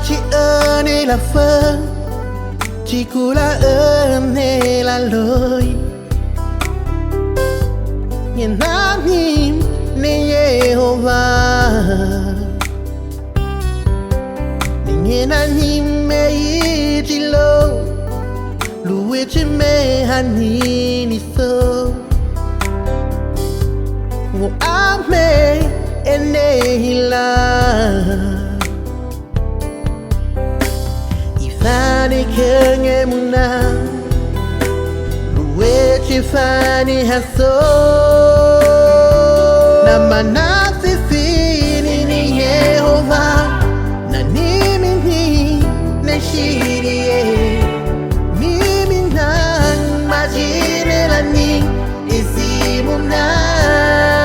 chỉ ơn đây là phơ chỉ cú là ơn này là lời nhìn nát nhìn nên Jehovah nhìn anh nhìn mê chỉ lâu lùi chỉ mê anh nhìn sâu ngủ ám mê em đây là Ifani kenge muna Luwe chifani haso Namana